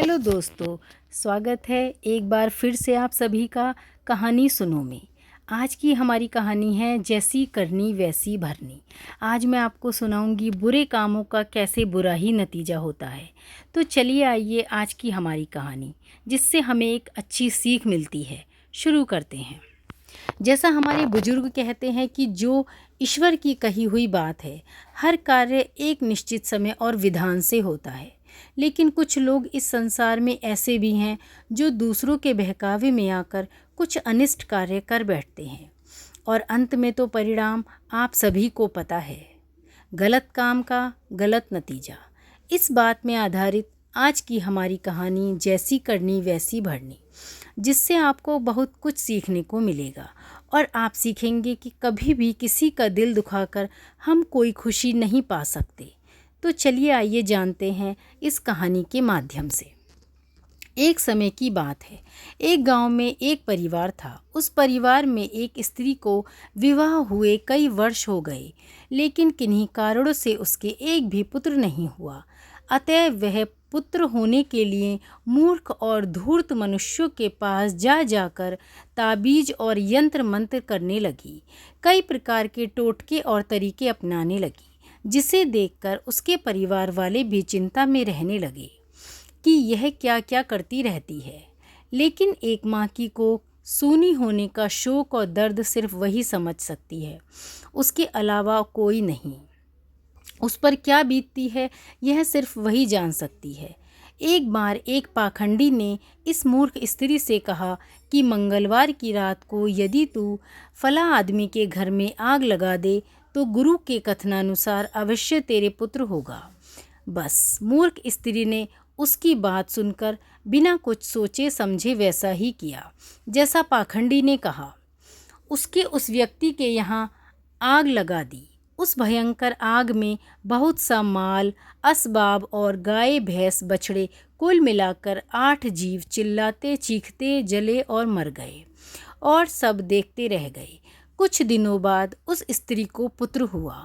Hello दोस्तों, स्वागत है एक बार फिर से आप सभी का कहानी सुनो में। आज की हमारी कहानी है जैसी करनी वैसी भरनी। आज मैं आपको सुनाऊंगी बुरे कामों का कैसे बुरा ही नतीजा होता है। तो चलिए आइए आज की हमारी कहानी, जिससे हमें एक अच्छी सीख मिलती है, शुरू करते हैं। जैसा हमारे बुजुर्ग कहते हैं कि जो ईश्वर की कही हुई बात है, हर कार्य एक निश्चित समय और विधान से होता है। लेकिन कुछ लोग इस संसार में ऐसे भी हैं जो दूसरों के बहकावे में आकर कुछ अनिष्ट कार्य कर बैठते हैं, और अंत में तो परिणाम आप सभी को पता है, गलत काम का गलत नतीजा। इस बात में आधारित आज की हमारी कहानी जैसी करनी वैसी भरनी, जिससे आपको बहुत कुछ सीखने को मिलेगा और आप सीखेंगे कि कभी भी किसी का दिल दुखाकर हम कोई खुशी नहीं पा सकते। तो चलिए आइए जानते हैं इस कहानी के माध्यम से। एक समय की बात है, एक गांव में एक परिवार था। उस परिवार में एक स्त्री को विवाह हुए कई वर्ष हो गए, लेकिन किन्हीं कारणों से उसके एक भी पुत्र नहीं हुआ। अतः वह पुत्र होने के लिए मूर्ख और धूर्त मनुष्यों के पास जा जाकर ताबीज और यंत्र मंत्र करने लगी। कई प्रकार के टोटके और तरीके अपनाने लगी, जिसे देखकर उसके परिवार वाले भी चिंता में रहने लगे कि यह क्या क्या करती रहती है। लेकिन एक माँ की को सूनी होने का शोक और दर्द सिर्फ वही समझ सकती है, उसके अलावा कोई नहीं। उस पर क्या बीतती है यह सिर्फ वही जान सकती है। एक बार एक पाखंडी ने इस मूर्ख स्त्री से कहा कि मंगलवार की रात को यदि तू फला आदमी के घर में आग लगा दे तो गुरु के कथनानुसार अवश्य तेरे पुत्र होगा। बस मूर्ख स्त्री ने उसकी बात सुनकर बिना कुछ सोचे समझे वैसा ही किया जैसा पाखंडी ने कहा। उसके उस व्यक्ति के यहाँ आग लगा दी। उस भयंकर आग में बहुत सा माल, असबाब और गाय भैंस बछड़े कुल मिलाकर 8 जीव चिल्लाते चीखते जले और मर गए, और सब देखते रह गए। कुछ दिनों बाद उस स्त्री को पुत्र हुआ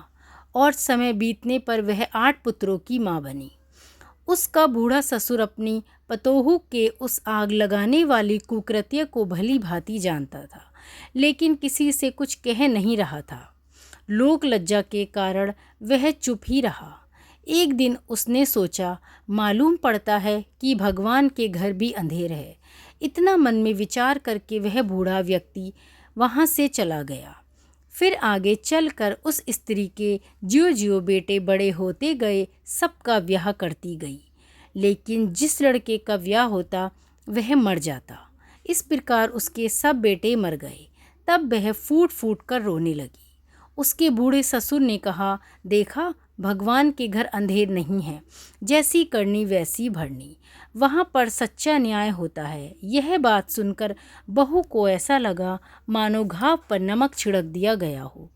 और समय बीतने पर वह 8 पुत्रों की माँ बनी। उसका बूढ़ा ससुर अपनी पतोहू के उस आग लगाने वाली कुकृत्य को भली भांति जानता था, लेकिन किसी से कुछ कह नहीं रहा था। लोक लज्जा के कारण वह चुप ही रहा। एक दिन उसने सोचा, मालूम पड़ता है कि भगवान के घर भी अंधेर है। इतना मन में विचार करके वह बूढ़ा व्यक्ति वहाँ से चला गया। फिर आगे चलकर उस स्त्री के ज्यों ज्यों बेटे बड़े होते गए, सबका ब्याह करती गई, लेकिन जिस लड़के का ब्याह होता वह मर जाता। इस प्रकार उसके सब बेटे मर गए। तब वह फूट फूट कर रोने लगी। उसके बूढ़े ससुर ने कहा, देखा, भगवान के घर अंधेर नहीं है, जैसी करनी वैसी भरनी, वहाँ पर सच्चा न्याय होता है। यह बात सुनकर बहू को ऐसा लगा मानो घाव पर नमक छिड़क दिया गया हो।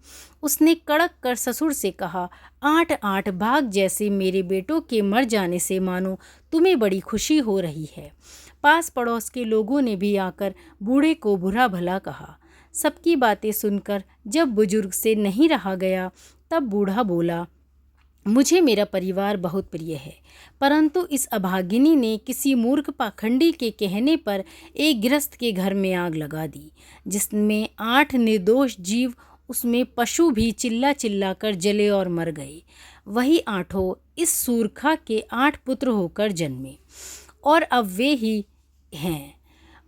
उसने कड़क कर ससुर से कहा, 8 भाग जैसे मेरे बेटों के मर जाने से मानो तुम्हें बड़ी खुशी हो रही है। पास पड़ोस के लोगों ने भी आकर बूढ़े को बुरा भला कहा। सबकी बातें सुनकर जब बुजुर्ग से नहीं रहा गया, तब बूढ़ा बोला, मुझे मेरा परिवार बहुत प्रिय है, परंतु इस अभागिनी ने किसी मूर्ख पाखंडी के कहने पर एक गृहस्थ के घर में आग लगा दी, जिसमें 8 निर्दोष जीव, उसमें पशु भी चिल्ला चिल्ला कर जले और मर गए। वही 8 इस सूर्खा के 8 पुत्र होकर जन्मे, और अब वे ही हैं।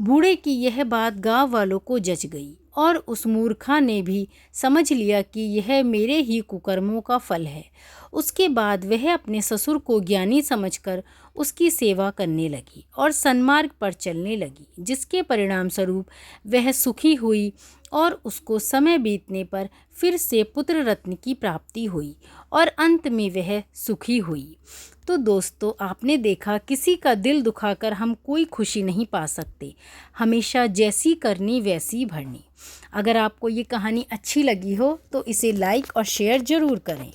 बूढ़े की यह बात गांव वालों को जच गई, और उस मूर्खा ने भी समझ लिया कि यह मेरे ही कुकर्मों का फल है। उसके बाद वह अपने ससुर को ज्ञानी समझकर उसकी सेवा करने लगी और सन्मार्ग पर चलने लगी, जिसके परिणाम स्वरूप वह सुखी हुई और उसको समय बीतने पर फिर से पुत्र रत्न की प्राप्ति हुई और अंत में वह सुखी हुई। तो दोस्तों, आपने देखा, किसी का दिल दुखाकर हम कोई खुशी नहीं पा सकते। हमेशा जैसी करनी वैसी भरनी। अगर आपको ये कहानी अच्छी लगी हो तो इसे लाइक और शेयर ज़रूर करें।